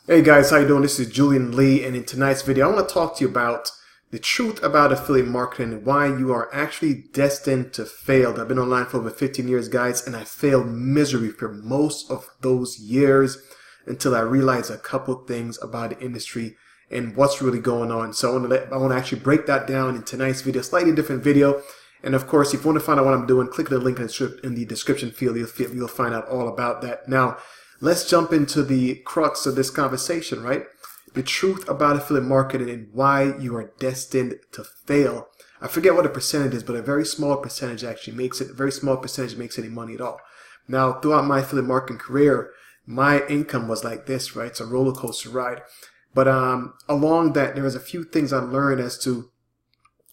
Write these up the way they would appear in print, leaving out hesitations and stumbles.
Hey guys, how you doing? This is Julian Lee, and in tonight's video I want to talk to you about the truth about affiliate marketing and why you are actually destined to fail. I've been online for over 15 years, guys, and I failed miserably for most of those years until I realized a couple things about the industry and what's really going on. So I want to actually break that down in tonight's video, slightly different video. And of course, if you want to find out what I'm doing, click the link in the description field. You'll find out all about that. Now, let's jump into the crux of this conversation, right? The truth about affiliate marketing and why you are destined to fail. I forget what the percentage is, but a very small percentage actually makes it. A very small percentage makes any money at all. Now, throughout my affiliate marketing career, my income was like this, right? It's a roller coaster ride. But along that, there was a few things I learned as to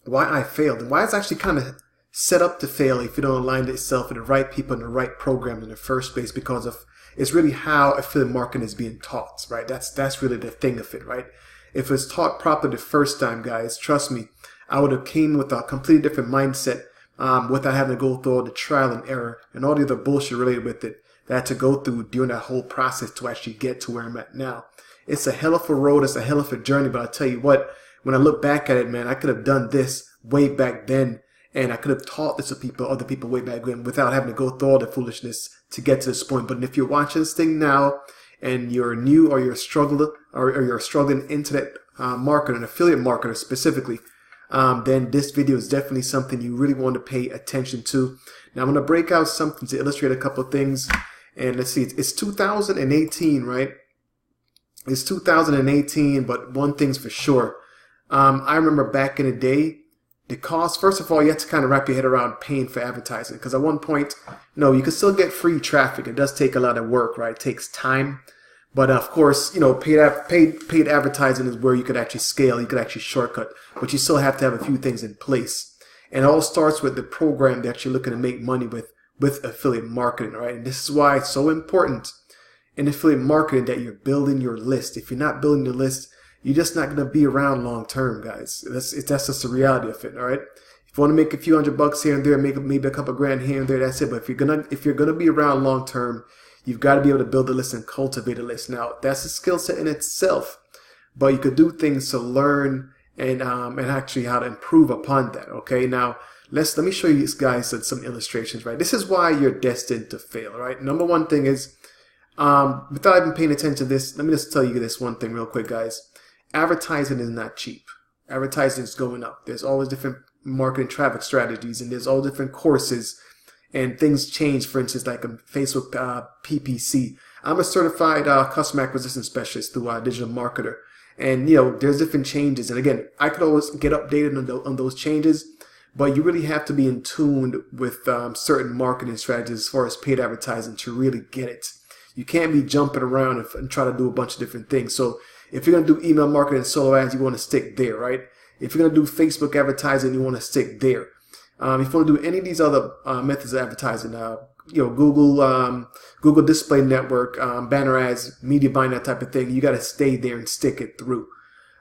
why I failed and why it's actually kind of set up to fail if you don't align itself with the right people and the right program in the first place, because of it's really how affiliate marketing is being taught, right? That's really the thing of it, right? If it's taught properly the first time, guys, trust me, I would have came with a completely different mindset without having to go through all the trial and error and all the other bullshit related with it that I had to go through during that whole process to actually get to where I'm at now. It's a hell of a road, it's a hell of a journey, but I tell you what, when I look back at it, man, I could have done this way back then, and I could have taught this to other people way back then without having to go through all the foolishness to get to this point. But if you're watching this thing now and you're new or you're struggling into that market, an affiliate marketer specifically, then this video is definitely something you really want to pay attention to. Now I'm going to break out something to illustrate a couple of things. And let's see, it's 2018, right? It's 2018, but one thing's for sure. I remember back in the day, the cost, first of all, you have to kind of wrap your head around paying for advertising. Because at one point, no, you can still get free traffic. It does take a lot of work, right? It takes time. But of course, paid advertising is where you could actually scale. You could actually shortcut. But you still have to have a few things in place. And it all starts with the program that you're looking to make money with affiliate marketing, right? And this is why it's so important in affiliate marketing that you're building your list. If you're not building your list, you're just not going to be around long term, guys. That's just the reality of it, all right? If you want to make a few $100 here and there, make maybe a couple grand here and there, that's it. But if you're gonna be around long term, you've got to be able to build a list and cultivate a list. Now, that's a skill set in itself, but you could do things to learn and actually how to improve upon that. Okay, now let me show you guys some illustrations, right? This is why you're destined to fail, right? Number one thing is, without even paying attention to this, let me just tell you this one thing real quick, guys. Advertising is not cheap. Advertising is going up. There's always different marketing traffic strategies, and there's all different courses, and things change. For instance, like Facebook PPC. I'm a certified customer acquisition specialist through Digital Marketer, and there's different changes. And again, I could always get updated on those changes, but you really have to be in tune with certain marketing strategies as far as paid advertising to really get it. You can't be jumping around and try to do a bunch of different things. So if you're going to do email marketing and solo ads, you want to stick there, right? If you're going to do Facebook advertising, you want to stick there. If you want to do any of these other methods of advertising, Google Display Network, banner ads, media buying, that type of thing, you got to stay there and stick it through.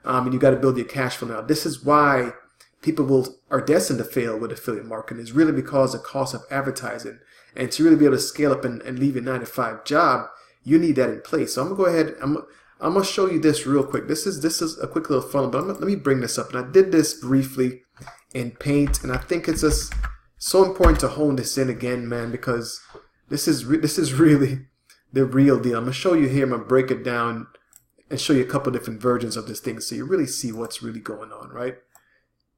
And you got to build your cash flow. Now, this is why people are destined to fail with affiliate marketing. Is really because of the cost of advertising. And to really be able to scale up and leave your 9-to-5 job, you need that in place. So I'm going to go ahead, I'm going to show you this real quick. This is a quick little funnel, but let me bring this up. And I did this briefly in Paint, and I think it's just so important to hone this in again, man, because this is really the real deal. I'm going to show you here. I'm going to break it down and show you a couple different versions of this thing so you really see what's really going on, right?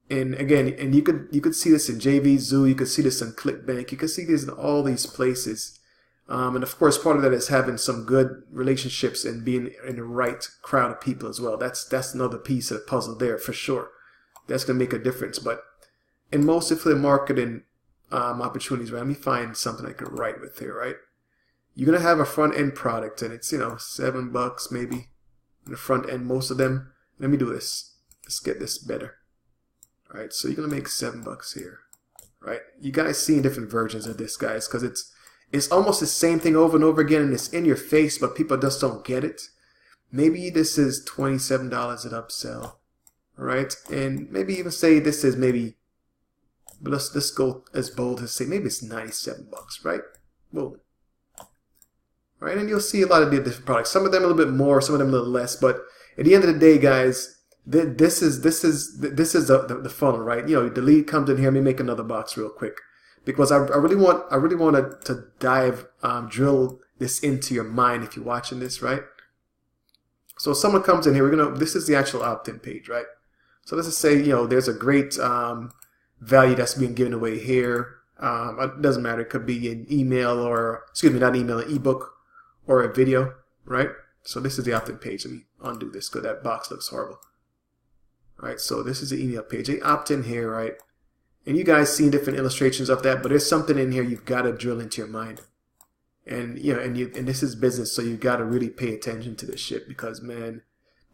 And again, and you could see this in JVZoo, you could see this in ClickBank, you could see this in all these places. And of course, part of that is having some good relationships and being in the right crowd of people as well. That's another piece of the puzzle there for sure. That's going to make a difference. But in most affiliate marketing opportunities, right, let me find something I can write with here, right? You're going to have a front end product, and it's $7 maybe in the front end, most of them. Let me do this. Let's get this better. All right, so you're going to make $7 here, right? You guys seeing different versions of this, guys, because it's almost the same thing over and over again, and it's in your face, but people just don't get it. Maybe this is $27 at upsell, all right? And maybe even say this is maybe, but let's go as bold as say maybe it's $97, right? Boom. right? And you'll see a lot of different products. Some of them a little bit more, some of them a little less. But at the end of the day, guys, this is the funnel, right? You know, the lead comes in here. Let me make another box real quick because I really want to dive drill this into your mind if you're watching this, right? So someone comes in here. This is the actual opt-in page, right? So let's just say, you know, there's a great value that's being given away here. It doesn't matter. It could be an email or, excuse me, not an email, an ebook or a video, right? So this is the opt-in page. Let me undo this because that box looks horrible. All right, so this is the email page. They opt in here, right? And you guys see different illustrations of that, but there's something in here you've got to drill into your mind. And you know, and this is business, so you got to really pay attention to this shit because, man,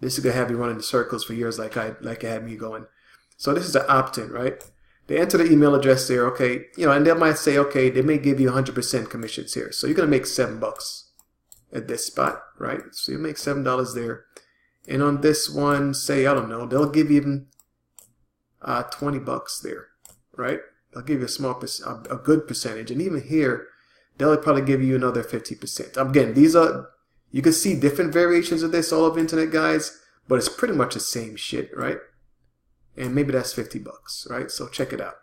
this is gonna have you running in circles for years, like it had me going. So this is the opt-in, right? They enter the email address there, okay, you know, and they might say, okay, they may give you 100% commissions here, so you're gonna make $7 at this spot, right? So you make $7 there, and on this one, say, I don't know, they'll give you even $20 there, right? They'll give you a good percentage, and even here, they'll probably give you another 50%. Again, these are, you can see different variations of this all over the internet, guys, but it's pretty much the same shit, right? And maybe that's $50, right? So check it out.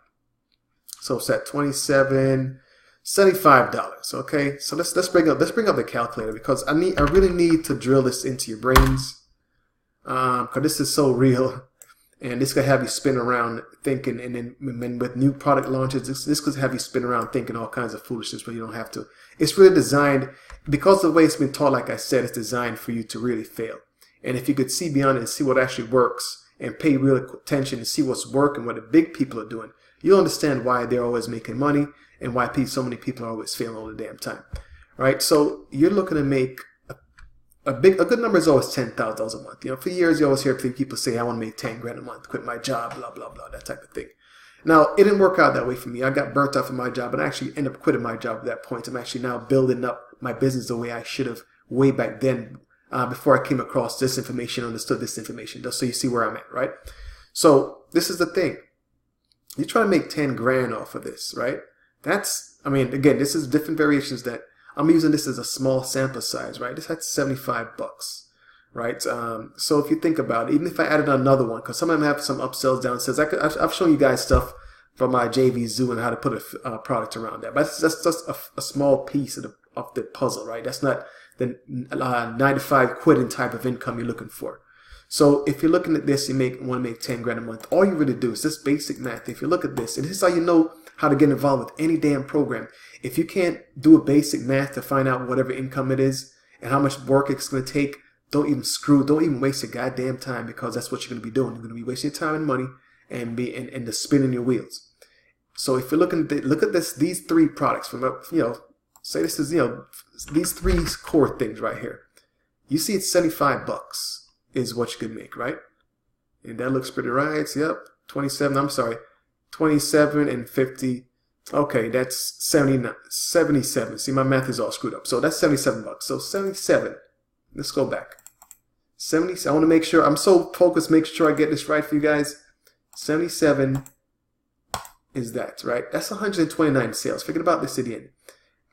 So it's at $75, okay? So let's bring up the calculator because I really need to drill this into your brains, because this is so real. And this could have you spin around thinking, and then with new product launches, this could have you spin around thinking all kinds of foolishness, but you don't have to. It's really designed, because of the way it's been taught, like I said, it's designed for you to really fail. And if you could see beyond it and see what actually works and pay real attention and see what's working, what the big people are doing, you'll understand why they're always making money and why so many people are always failing all the damn time, right? So you're looking to make a good number is always $10,000 a month. You know, for years you always hear people say, I want to make 10 grand a month, quit my job, blah, blah, blah, that type of thing. Now, it didn't work out that way for me. I got burnt out from my job and I actually ended up quitting my job at that point. I'm actually now building up my business the way I should have way back then, before I came across this information, understood this information, just so you see where I'm at, right? So this is the thing. You're trying to make 10 grand off of this, right? That's, I mean, again, this is different variations that I'm using this as a small sample size, right? This had $75, right? So if you think about it, even if I added another one, because some of them have some upsells, downsells. I've shown you guys stuff from my JV Zoo and how to put a product around that. But that's just a small piece of the puzzle, right? That's not the 95 quitting type of income you're looking for. So if you're looking at this, you want to make 10 grand a month. All you really do is just basic math. If you look at this, and this is how you know how to get involved with any damn program. If you can't do a basic math to find out whatever income it is and how much work it's going to take, don't even waste your goddamn time, because that's what you're going to be doing. You're going to be wasting your time and money and the spinning your wheels. So if you're looking at look at these three products from, you know, say this is, you know, these three core things right here. You see it's $75 is what you could make, right? And that looks pretty right. Yep. 27. I'm sorry. 27 and 50. Okay, that's 77. See, my math is all screwed up. So that's $77. So 77. Let's go back. 70. I want to make sure. I'm so focused. Make sure I get this right for you guys. 77 is that, right? That's 129 sales. Forget about this at the end.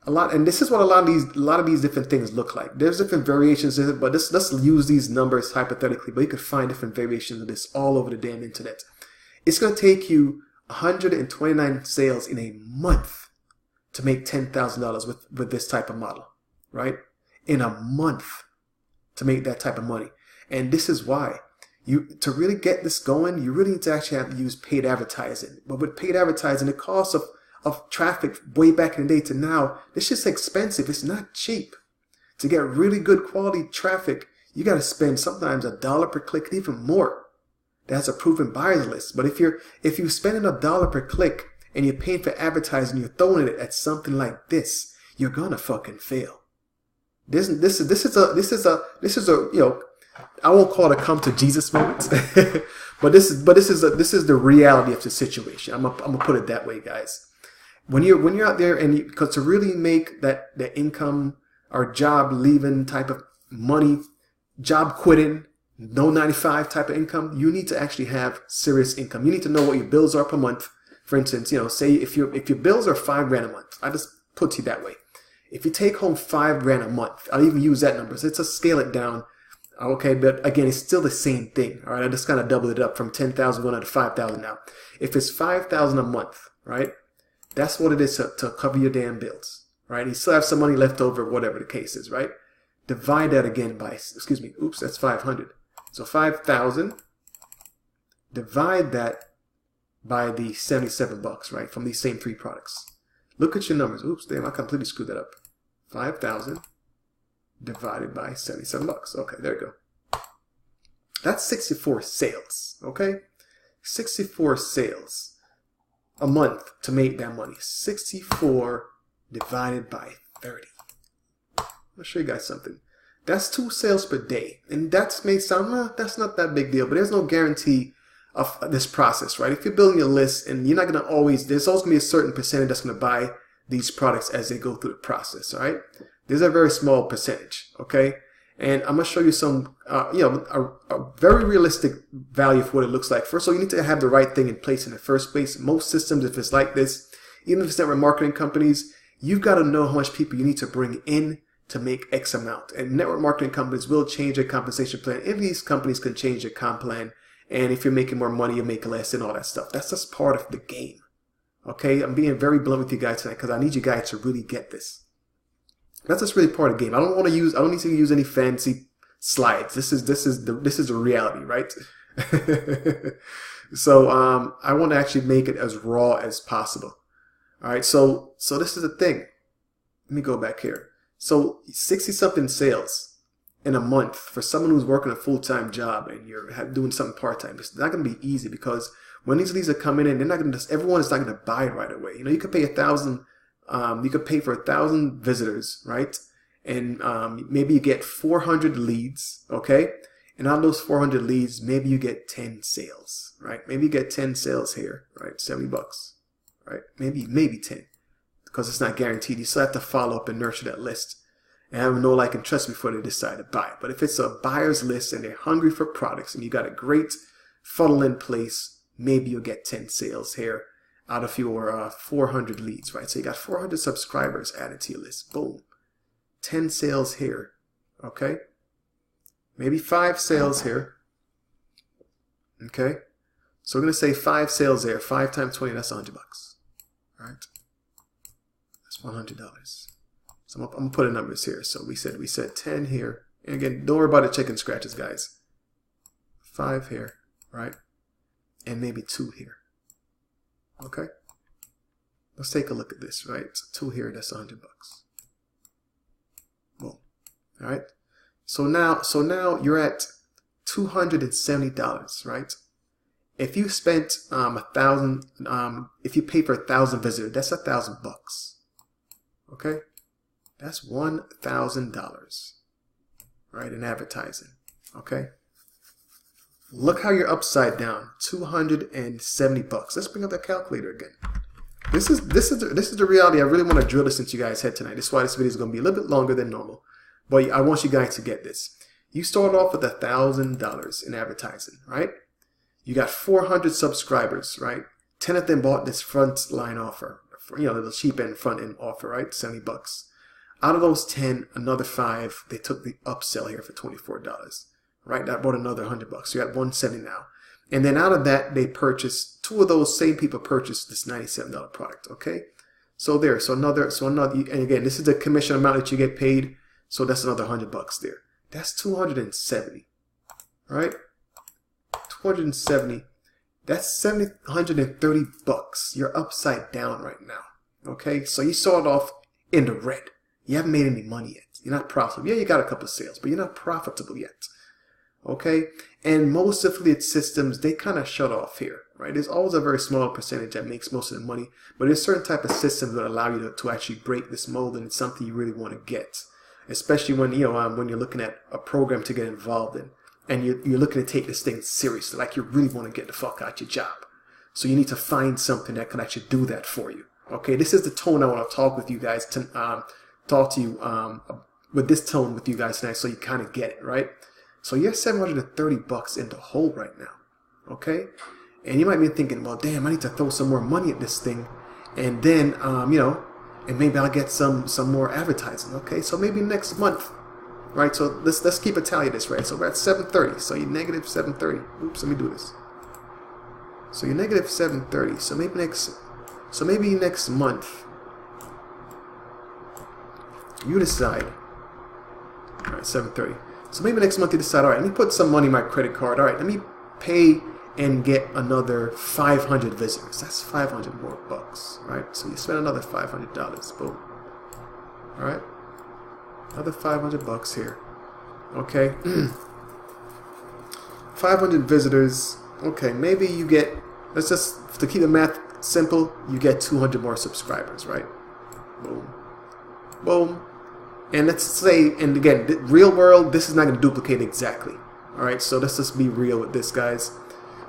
And this is what a lot of these different things look like. There's different variations in it, but let's use these numbers hypothetically. But you could find different variations of this all over the damn internet. It's going to take you 129 sales in a month to make $10,000 with this type of model, right? In a month to make that type of money. And this is why to really get this going, you really need to actually have to use paid advertising. But with paid advertising, the cost of traffic way back in the day to now, it's just expensive. It's not cheap. To get really good quality traffic, you got to spend sometimes $1 per click, even more. That's a proven buyers list. But if you're spending $1 per click and you're paying for advertising, you're throwing it at something like this, you're gonna fucking fail. This is a you know, I won't call it a come to Jesus moment, but this is the reality of the situation. I'm gonna put it that way, guys. When you're out there and because to really make that income or job leaving type of money, job quitting, no 95 type of income, you need to actually have serious income. You need to know what your bills are per month. For instance, you know, say if your bills are $5 grand a month, I just put it that way. If you take home $5 a month, I'll even use that number. So it's a scale it down. Okay, but again, it's still the same thing. All right, I just kind of doubled it up from 10,000 going up to 5,000 now. If it's 5,000 a month, right, that's what it is to cover your damn bills, right? You still have some money left over, whatever the case is, right? Divide that again by, excuse me, oops, that's 500. So 5,000, divide that by the 77 bucks, right, from these same three products. Look at your numbers. Oops, damn, I completely screwed that up. 5,000 divided by 77 bucks. Okay, there you go. That's 64 sales, okay? 64 sales a month to make that money. 64 divided by 30. I'll show you guys something. That's 2 sales per day. And that may sound, that's not that big deal, but there's no guarantee of this process, right? If you're building a list and you're not going to always, there's always going to be a certain percentage that's going to buy these products as they go through the process, all right? There's a very small percentage, okay? And I'm going to show you some, a very realistic value for what it looks like. First of all, you need to have the right thing in place in the first place. Most systems, if it's like this, even if it's network marketing companies, you've got to know how much people you need to bring in to make X amount. And network marketing companies will change their compensation plan. If these companies can change their comp plan, and if you're making more money, you make less and all that stuff. That's just part of the game. Okay, I'm being very blunt with you guys tonight because I need you guys to really get this. That's just really part of the game. I don't need to use any fancy slides. This is the reality, right? So I want to actually make it as raw as possible. All right, so this is the thing. Let me go back here. So 60-something sales in a month for someone who's working a full-time job and you're doing something part-time. It's not going to be easy because when these leads are coming in, they're not going to. Everyone is not going to buy right away. You know, you could pay 1,000. You could pay for 1,000 visitors, right? And maybe you get 400 leads, okay? And out of those 400 leads, maybe you get 10 sales, right? Maybe you get 10 sales here, right? 70 bucks, right? Maybe 10, because it's not guaranteed. You still have to follow up and nurture that list and have them know, like, and trust before they decide to buy. But if it's a buyer's list and they're hungry for products and you got a great funnel in place, maybe you'll get 10 sales here out of your 400 leads, right? So you got 400 subscribers added to your list. Boom. 10 sales here, okay? Maybe 5 sales here, okay? So we're going to say 5 sales there. 5 times 20, that's 100 bucks, right? That's $100. So I'm going to put in numbers here. So we said 10 here. And again, don't worry about the chicken scratches, guys. 5 here, right? And maybe 2 here. Okay, let's take a look at this, right? 2 here, that's 100 bucks. Boom. All right. So now you're at $270, right? If you spent 1,000, if you pay for 1,000 visitors, that's 1,000 bucks. Okay, that's $1,000, right? In advertising. Okay. Look how you're upside down. 270 bucks. Let's bring up that calculator again. This is the reality. I really want to drill this into you guys' head tonight. That's why this video is going to be a little bit longer than normal. But I want you guys to get this. You start off with $1,000 in advertising, right? You got 400 subscribers, right? 10 of them bought this front line offer, the cheap end front end offer, right? 70 bucks. Out of those 10, another 5, they took the upsell here for $24. Right, that bought another 100 bucks. So you're at 170 now. And then out of that, they purchased, 2 of those same people purchased this $97 product. Okay, so another, and again, this is the commission amount that you get paid. So that's another 100 bucks there. That's 270, right? 270. That's 730 bucks. You're upside down right now. Okay, so you started off in the red. You haven't made any money yet. You're not profitable. Yeah, you got a couple of sales, but you're not profitable yet. Okay, and most affiliate systems, they kind of shut off here, right? There's always a very small percentage that makes most of the money, but there's certain type of systems that allow you to actually break this mold, and it's something you really want to get, especially when when you're looking at a program to get involved in, and you're looking to take this thing seriously, like you really want to get the fuck out your job. So you need to find something that can actually do that for you. Okay, this is the tone I want to talk with you guys with this tone with you guys tonight, so you kind of get it, right? So you're 730 bucks in the hole right now, okay? And you might be thinking, well, damn, I need to throw some more money at this thing, and then, and maybe I'll get some more advertising. Okay, so maybe next month, right? So let's keep a tally of this, right? So we're at 730. So you're negative 730. Oops, let me do this. So you're negative 730. So maybe next month you decide. All right, 730. So maybe next month you decide, all right, let me put some money in my credit card. All right, let me pay and get another 500 visitors. That's 500 more bucks, right? So you spend another $500. Boom. All right, another 500 bucks here. Okay, 500 visitors. Okay, maybe you get, let's just, to keep the math simple, you get 200 more subscribers, right? Boom. Boom. And let's say, and again, the real world, this is not going to duplicate exactly. All right, so let's just be real with this, guys.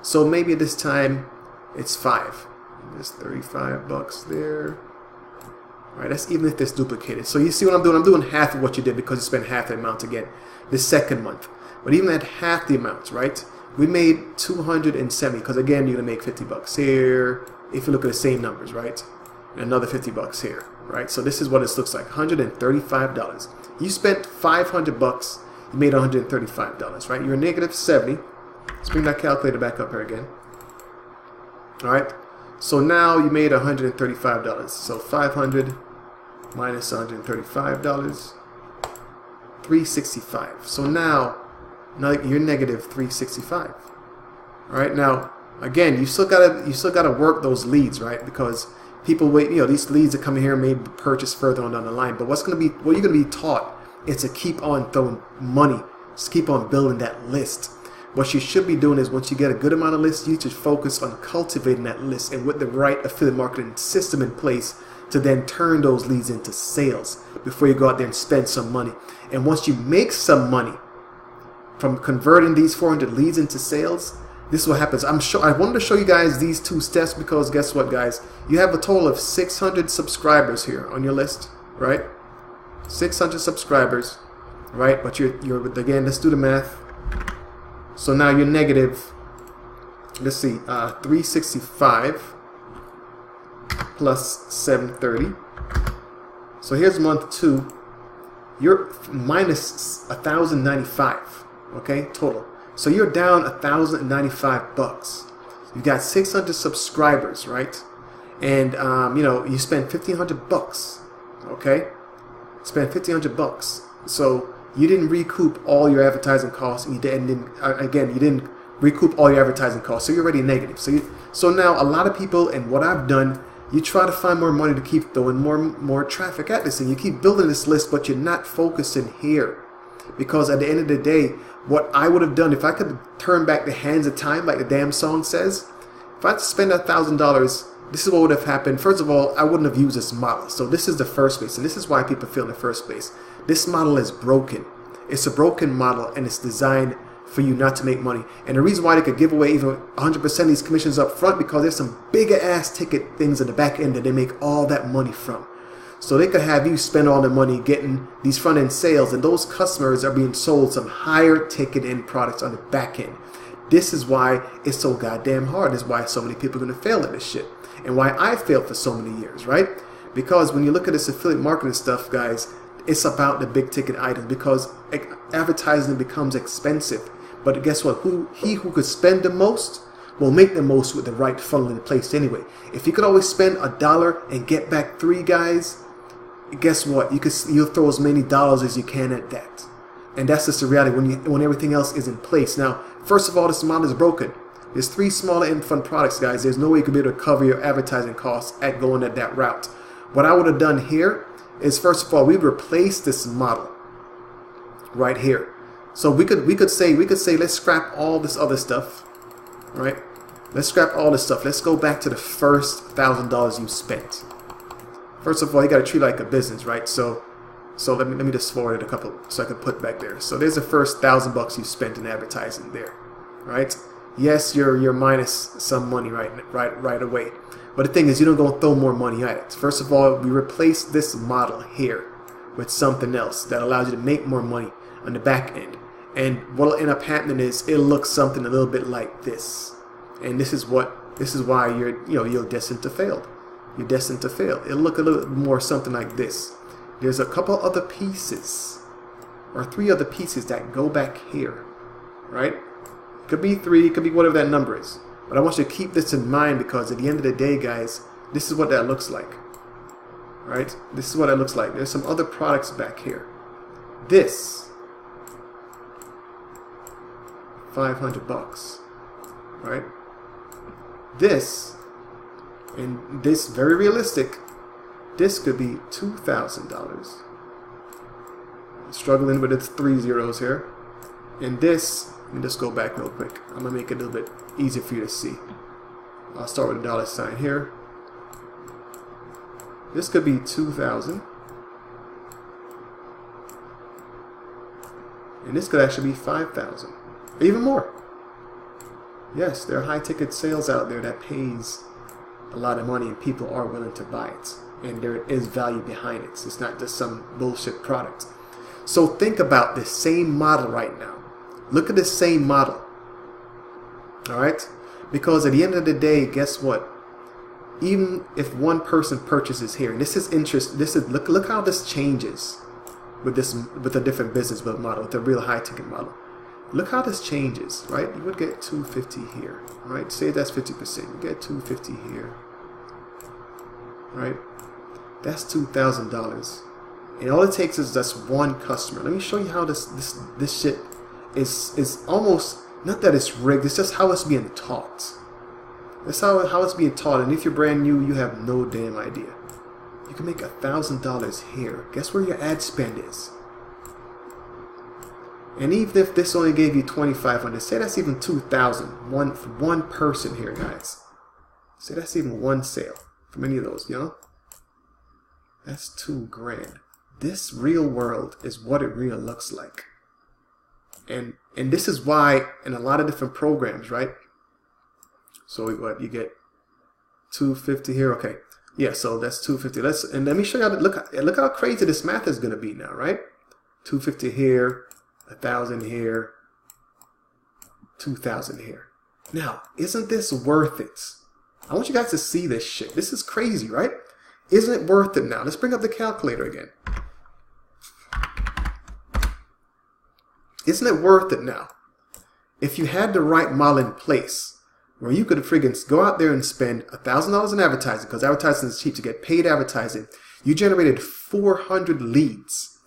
So maybe at this time, it's 5. There's 35 bucks there. All right, that's even if this duplicated. So you see what I'm doing? I'm doing half of what you did because you spent half the amount to get the second month. But even at half the amount, right? We made 270 because again, you're going to make 50 bucks here. If you look at the same numbers, right? And another 50 bucks here. Right, so this is what it looks like, $135. You spent 500 bucks, you made $135, right? You're negative 70. Let's bring that calculator back up here again. All right, so now you made $135. So 500 minus $135, 365. So now you're negative 365. All right, now again, you still gotta work those leads, right? Because people wait, these leads that come in here may purchase further on down the line. But what you're going to be taught is to keep on throwing money, just keep on building that list. What you should be doing is once you get a good amount of lists, you should focus on cultivating that list and with the right affiliate marketing system in place to then turn those leads into sales before you go out there and spend some money. And once you make some money from converting these 400 leads into sales, this is what happens. I wanted to show you guys these 2 steps because guess what, guys? You have a total of 600 subscribers here on your list, right? 600 subscribers, right? But you're again, let's do the math. So now you're negative, let's see, 365 plus 730. So here's month 2. You're minus 1,095, okay, total. So you're down 1,095 bucks. You got 600 subscribers, right? And you spent 1,500 bucks. Okay, spent 1,500 bucks. So you didn't recoup all your advertising costs, and you didn't recoup all your advertising costs. So you're already negative. So now a lot of people, and what I've done, you try to find more money to keep throwing more traffic at this, and you keep building this list, but you're not focusing here. Because at the end of the day, what I would have done if I could turn back the hands of time, like the damn song says, if I had to spend $1,000, this is what would have happened. First of all, I wouldn't have used this model. So this is the first place, and this is why people fail in the first place. This model is broken. It's a broken model, and it's designed for you not to make money. And the reason why they could give away even 100% of these commissions up front, because there's some bigger ass ticket things in the back end that they make all that money from. So they could have you spend all the money getting these front end sales, and those customers are being sold some higher ticket end products on the back end. This is why it's so goddamn hard. This is why so many people are going to fail at this shit. And why I failed for so many years, right? Because when you look at this affiliate marketing stuff, guys, it's about the big ticket items, because advertising becomes expensive. But guess what? He who could spend the most will make the most with the right funnel in place anyway. If you could always spend $1 and get back 3 guys, guess what? You'll throw as many dollars as you can at that. And that's just the reality when everything else is in place. Now, first of all, this model is broken. There's 3 smaller end fund products, guys. There's no way you could be able to cover your advertising costs at going at that route. What I would have done here is, first of all, we replace this model right here. So we could say let's scrap all this other stuff, right? Let's scrap all this stuff. Let's go back to the first $1,000 you spent. First of all, you got to treat it like a business, right? So let me just forward it a couple so I can put back there. So there's the first $1,000 you spent in advertising there, right? Yes, you're minus some money right away. But the thing is, you don't go throw more money at it. First of all, we replace this model here with something else that allows you to make more money on the back end. And what'll end up happening is it'll look something a little bit like this. And this is why you're destined to fail. you're destined to fail. It'll look a little more something like this. There's a couple other pieces, or 3 other pieces that go back here, right? Could be 3, could be whatever that number is. But I want you to keep this in mind, because at the end of the day, guys, this is what that looks like. Right? This is what it looks like. There's some other products back here. This, $500, right? This, and this, very realistic, this could be $2,000. Struggling with its 3 zeros here. And this, let me just go back real quick. I'm gonna make it a little bit easier for you to see. I'll start with a $sign here. This could be 2,000. And this could actually be 5,000. Even more. Yes, there are high ticket sales out there that pays a lot of money and people are willing to buy it. And there is value behind it. It's not just some bullshit product. So think about this same model right now. Look at this same model. Alright? Because at the end of the day, guess what? Even if one person purchases here, and this is interest, this is look how this changes with a different business model, with a real high ticket model. Look how this changes, right? You would get $250 here, right? Say that's 50%. You get $250 here, right? That's $2,000, and all it takes is just one customer. Let me show you how this shit is almost, not that it's rigged. It's just how it's being taught. That's how it's being taught. And if you're brand new, you have no damn idea. You can make $1,000 here. Guess where your ad spend is? And even if this only gave you $2,500, say that's even $2,000. For one person here, guys. Say that's even one sale from any of those, you know? That's $2,000. This real world is what it really looks like. And this is why in a lot of different programs, right? So what you get, $250 here, okay? Yeah, so that's $250. And let me show you how to look how crazy this math is going to be now, right? $250 here, $1,000 here, $2,000 here. Now, isn't this worth it? I want you guys to see this shit. This is crazy, right? Isn't it worth it now? Let's bring up the calculator again. Isn't it worth it now? If you had the right model in place, where you could friggin' go out there and spend $1,000 in advertising, because advertising is cheap to get paid advertising, you generated 400 leads.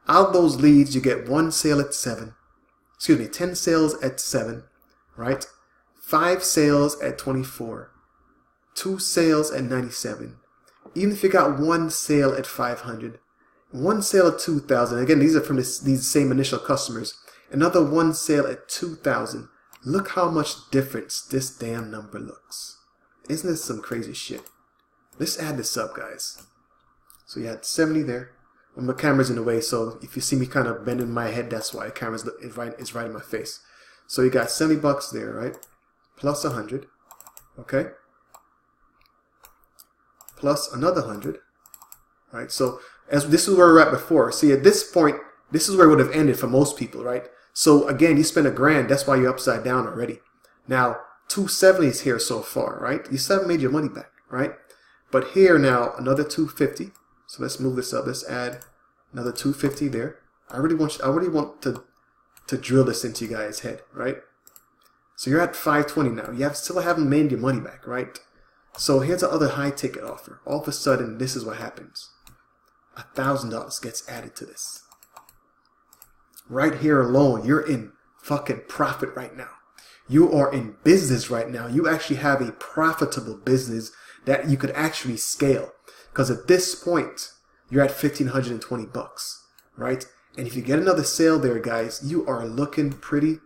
Out of those leads, you get 10 sales at 7, right? 5 sales at 24, 2 sales at 97. Even if you got 1 sale at 500, 1 sale at 2,000. Again, these are from these same initial customers. Another 1 sale at 2,000. Look how much difference this damn number looks. Isn't this some crazy shit? Let's add this up, guys. So you had 70 there. Well, my camera's in the way, so if you see me kind of bending my head, that's why the camera's right in my face. So you got $70 there, right? Plus 100, okay? Plus another 100, right? So as this is where we're at before. See, at this point, this is where it would have ended for most people, right? So again, you spent $1,000. That's why you're upside down already. Now, 270 is here so far, right? You still haven't made your money back, right? But here now, another 250. So let's move this up. Let's add another 250 there. I really want to drill this into you guys' head, right? So you're at 520 now. You still haven't made your money back, right? So here's the other high ticket offer. All of a sudden, this is what happens. $1,000 gets added to this. Right here alone, you're in fucking profit right now. You are in business right now. You actually have a profitable business that you could actually scale. Because at this point, you're at $1,520, right? And if you get another sale there, guys, you are looking pretty.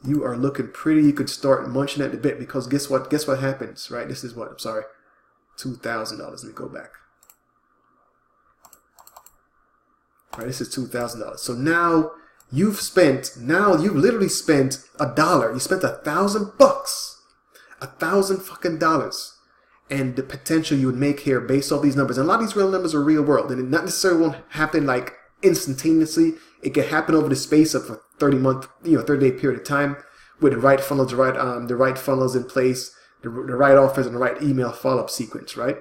You are looking pretty. You could start munching at the bit, because guess what? Guess what happens, right? This is what? I'm sorry. $2,000. Let me go back. All right, this is $2,000. So now you've literally spent $1. You spent $1,000, $1,000 fucking dollars, and the potential you would make here based off these numbers. And a lot of these real numbers are real world, and it not necessarily won't happen like instantaneously. It can happen over the space of a 30-day period of time with the right funnels, the right funnels in place, the right offers, and the right email follow-up sequence, right?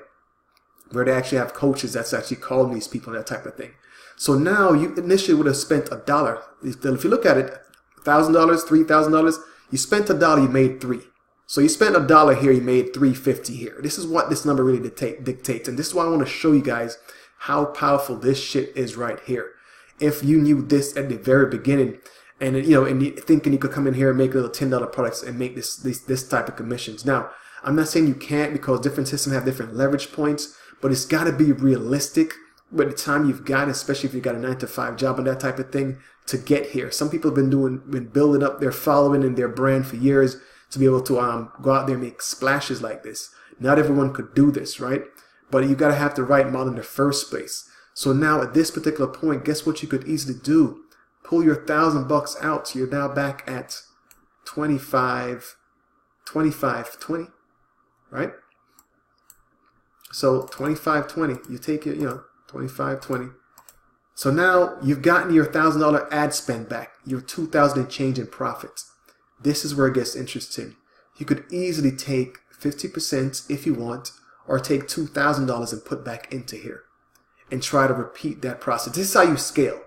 where they actually have coaches that's actually calling these people, that type of thing. So now you initially would have spent $1. If you look at it, $1,000, $3,000, you spent $1, you made $3. So you spent $1 here, you made $3.50 here. This is what this number really dictates. And this is why I want to show you guys how powerful this shit is right here. If you knew this at the very beginning, and thinking you could come in here and make little $10 products and make this type of commissions. Now, I'm not saying you can't, because different systems have different leverage points, but it's got to be realistic with the time you've got, especially if you've got a 9-to-5 job and that type of thing, to get here. Some people have been building up their following and their brand for years to be able to go out there and make splashes like this. Not everyone could do this, right? But you got to have the right model in the first place. So now at this particular point, guess what you could easily do? Pull your $1,000 out. So you're now back at 25.20, right? So 25.20. You take it, 25.20. So now you've gotten your $1,000 ad spend back, your $2,000 and change in profits. This is where it gets interesting. You could easily take 50% if you want, or take $2,000 and put back into here and try to repeat that process. This is how you scale,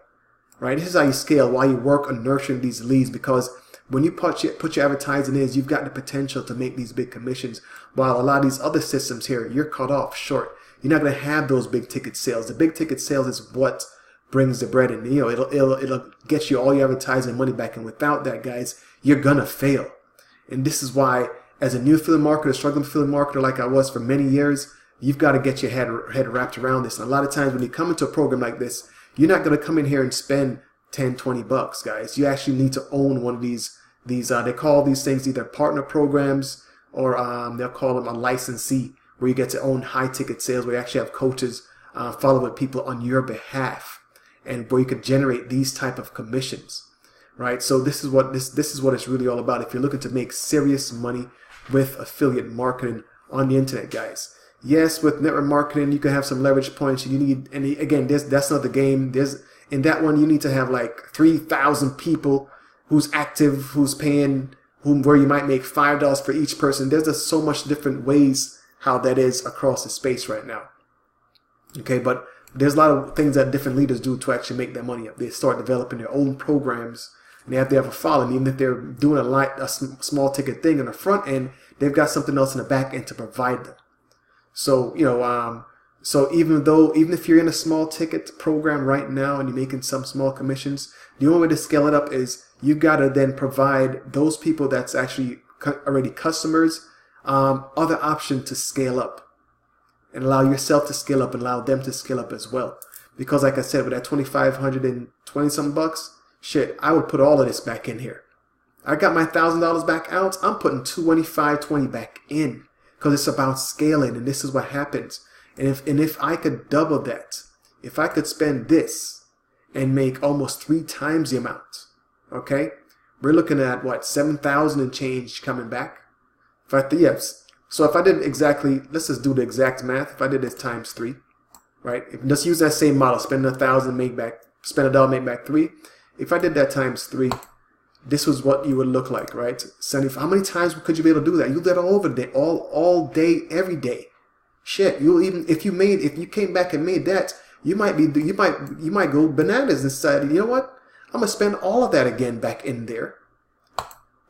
right? This is how you scale while you work on nurturing these leads, because when you put your advertising in, you've got the potential to make these big commissions, while a lot of these other systems here, you're cut off short. You're not going to have those big ticket sales. The big ticket sales is what brings the bread in. It'll get you all your advertising money back, and without that, guys, you're gonna fail. And this is why, as a new affiliate marketer, struggling affiliate marketer like I was for many years, you've got to get your head wrapped around this. And a lot of times when you come into a program like this, you're not going to come in here and spend $10-20, guys. You actually need to own one of these they call these things either partner programs, or they'll call them a licensee, where you get to own high ticket sales, where you actually have coaches follow with people on your behalf, and where you could generate these type of commissions, right? So this is what it's really all about. If you're looking to make serious money with affiliate marketing on the internet, guys. Yes, with network marketing, you can have some leverage points. You need, and again, that's not the game. In that one, you need to have like 3,000 people who's active, who's paying, where you might make $5 for each person. There's just so much different ways how that is across the space right now. Okay, but there's a lot of things that different leaders do to actually make their money up. They start developing their own programs, and they have to have a following. Even if they're doing a small ticket thing on the front end, they've got something else in the back end to provide them. So so even if you're in a small ticket program right now and you're making some small commissions, the only way to scale it up is you've got to then provide those people that's actually already customers other option to scale up, and allow yourself to scale up and allow them to scale up as well. Because like I said, with that $2,520 something, shit, I would put all of this back in here. I got my $1,000 back out. I'm putting $2,520 back in, because it's about scaling, and this is what happens. And if I could double that, if I could spend this and make almost 3 times the amount, okay, we're looking at what, 7,000 and change coming back. So if I did exactly, let's just do the exact math. If I did this times 3, right? Let's use that same model. Spend 1,000, make back. Spend $1, make back 3. If I did that times 3, this was what you would look like, right? How many times could you be able to do that? You do that all over the day, all day, every day. Shit, if you came back and made that, you might go bananas and decide, you know what? I'm gonna spend all of that again back in there.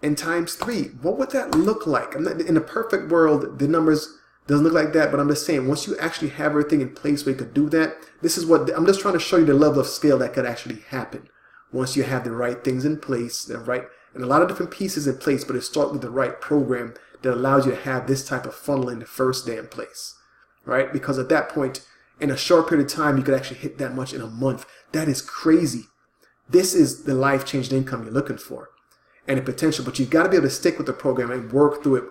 And times 3, what would that look like? In a perfect world, the numbers doesn't look like that, but I'm just saying, once you actually have everything in place where you could do that, this is what I'm just trying to show you, the level of scale that could actually happen once you have the right things in place, and a lot of different pieces in place, but it starts with the right program that allows you to have this type of funnel in the first damn place, right? Because at that point, in a short period of time, you could actually hit that much in a month. That is crazy. This is the life-changing income you're looking for, and the potential, but you've got to be able to stick with the program and work through it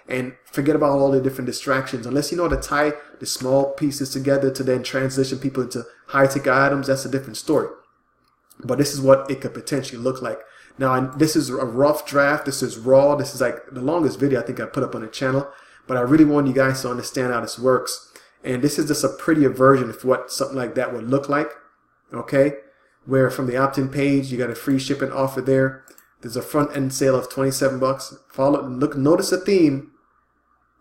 and forget about all the different distractions. Unless you know how to tie the small pieces together to then transition people into high-ticket items, that's a different story. But this is what it could potentially look like. Now, this is a rough draft. This is raw. This is like the longest video I think I put up on the channel, but I really want you guys to understand how this works. And this is just a prettier version of what something like that would look like, okay? Where from the opt-in page, you got a free shipping offer there. There's a front-end sale of $27. Notice the theme.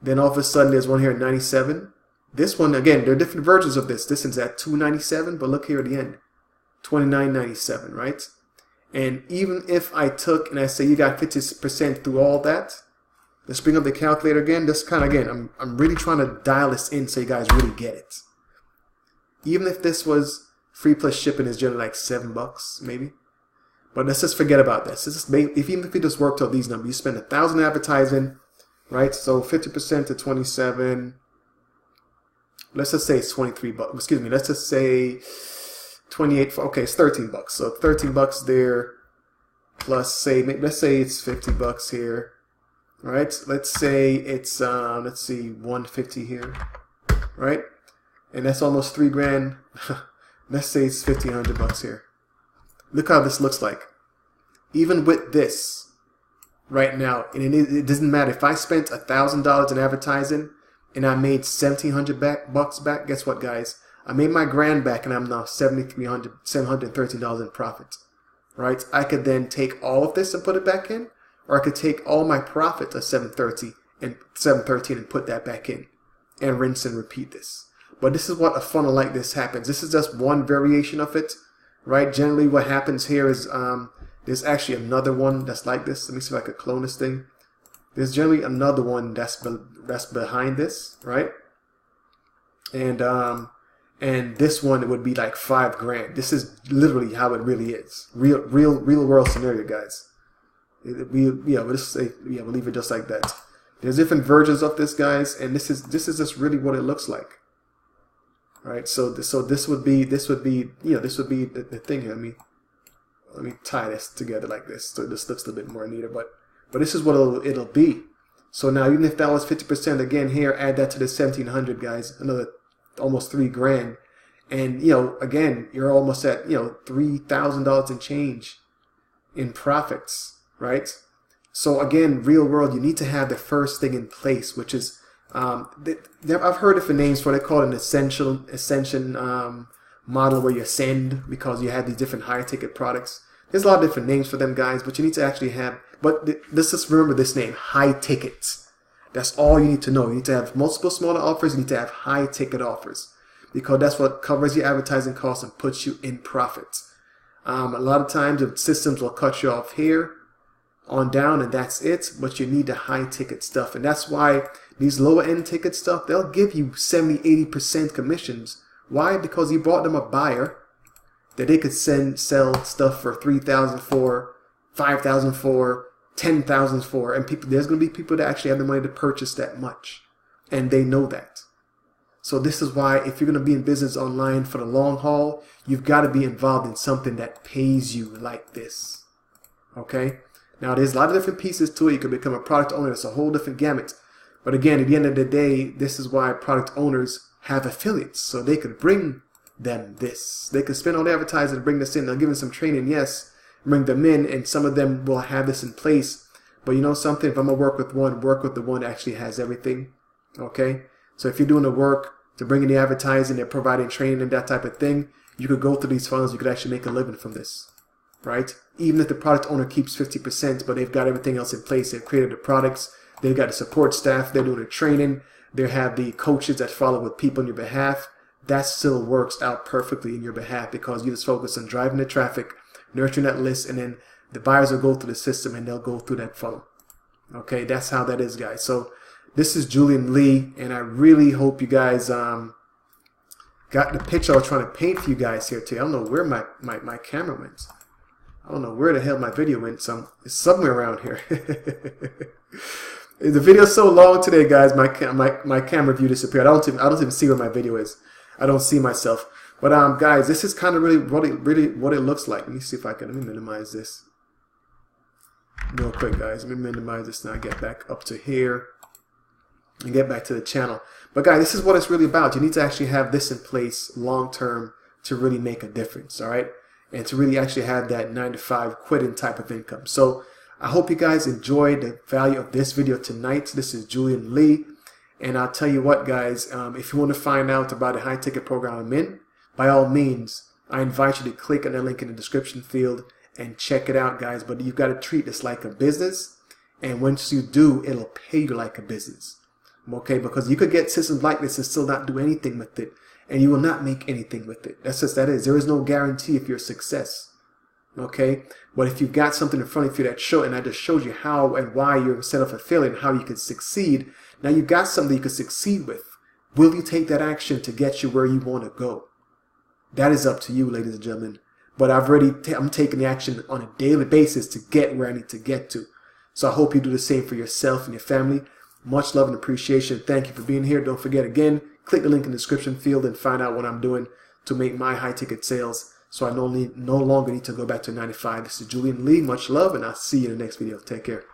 Then all of a sudden, there's one here at $97. This one, again, there are different versions of this. This is at $2.97, but look here at the end, $29.97, right? And even if I took, and I say you got 50% through all that, let's bring up the calculator again. This kind of, again, I'm really trying to dial this in so you guys really get it. Even if this was free plus shipping is generally like $7 maybe. But let's just forget about this. Even if we just worked out these numbers, you spend $1,000 advertising, right? So 50% to 27. Let's just say it's $23. Excuse me. Let's just say 28. Okay, it's $13. So $13 there, plus say let's say it's $50 here, right? Let's say it's let's see, 150 here, right? And that's almost $3 grand. Let's say it's $1,500 here. Look how this looks like. Even with this right now, and it doesn't matter if I spent $1,000 in advertising and I made $1,700 back. Guess what, guys? I made my grand back, and I'm now $713 in profit. Right? I could then take all of this and put it back in, or I could take all my profit of $713 and put that back in, and rinse and repeat this. But this is what a funnel like this happens. This is just one variation of it, right? Generally, what happens here is there's actually another one that's like this. Let me see if I could clone this thing. There's generally another one that's behind this, right? And this one, it would be like $5 grand. This is literally how it really is. Real world scenario, guys. We'll leave it just like that. There's different versions of this, guys, and this is just really what it looks like. Right, so this would be the thing here. Let me tie this together like this, so this looks a little bit more neater. But this is what it'll be. So now, even if that was 50% again here, add that to the 1,700, guys, another almost $3 grand, and again, you're almost at $3,000 in change in profits, right? So again, real world, you need to have the first thing in place, which is I've heard different names for it. They call it an ascension model, where you ascend because you have these different higher ticket products. There's a lot of different names for them, guys, but you need to actually have, let's just remember this name, high tickets. That's all you need to know. You need to have multiple smaller offers. You need to have high ticket offers, because that's what covers your advertising costs and puts you in profits. A lot of times the systems will cut you off here on down, and that's it, but you need the high ticket stuff. And that's why these lower end ticket stuff, they'll give you 70-80% commissions. Why? Because you brought them a buyer that they could sell stuff for $3,000 for, $5,000 for, $10,000 for, and there's going to be people that actually have the money to purchase that much, and they know that. So this is why, if you're going to be in business online for the long haul, you've got to be involved in something that pays you like this. Okay? Now, there's a lot of different pieces to it. You could become a product owner. It's a whole different gamut. But again, at the end of the day, this is why product owners have affiliates, so they could bring them this. They could spend all the advertising to bring this in. They'll give them some training, yes, bring them in, and some of them will have this in place. But you know something? If I'm going to work with the one that actually has everything. Okay? So if you're doing the work to bring in the advertising, they're providing training and that type of thing, you could go through these funnels. You could actually make a living from this. Right? Even if the product owner keeps 50%, but they've got everything else in place. They've created the products. They've got the support staff. They're doing the training. They have the coaches that follow with people on your behalf. That still works out perfectly in your behalf, because you just focus on driving the traffic, nurturing that list, and then the buyers will go through the system and they'll go through that funnel. Okay, that's how that is, guys. So this is Julian Lee, and I really hope you guys got the picture I was trying to paint for you guys here today. I don't know where my camera went. I don't know where the hell my video went. It's somewhere around here. The video's so long today, guys. My camera view disappeared. I don't even see where my video is. I don't see myself. But guys, this is kind of really what it looks like. Let me see if let me minimize this real quick, guys. Let me minimize this now. Get back up to here and get back to the channel. But guys, this is what it's really about. You need to actually have this in place long term to really make a difference. All right, and to really actually have that 9-to-5 quitting type of income. So I hope you guys enjoyed the value of this video tonight. This is Julian Lee, and I'll tell you what, guys, if you want to find out about the high ticket program I'm in, by all means, I invite you to click on the link in the description field and check it out, guys. But you've got to treat this like a business, and once you do, it'll pay you like a business. Okay, because you could get systems like this and still not do anything with it, and you will not make anything with it. That's just that is. There is no guarantee of your success. Okay, but if you've got something in front of you that I just showed you how and why you're set up for failure and how you can succeed. Now you've got something you can succeed with. Will you take that action to get you where you want to go? That is up to you, ladies and gentlemen. But I'm taking the action on a daily basis to get where I need to get to. So I hope you do the same for yourself and your family. Much love and appreciation. Thank you for being here. Don't forget, again, click the link in the description field and find out what I'm doing to make my high ticket sales, so I no longer need to go back to 95. This is Julian Lee. Much love, and I'll see you in the next video. Take care.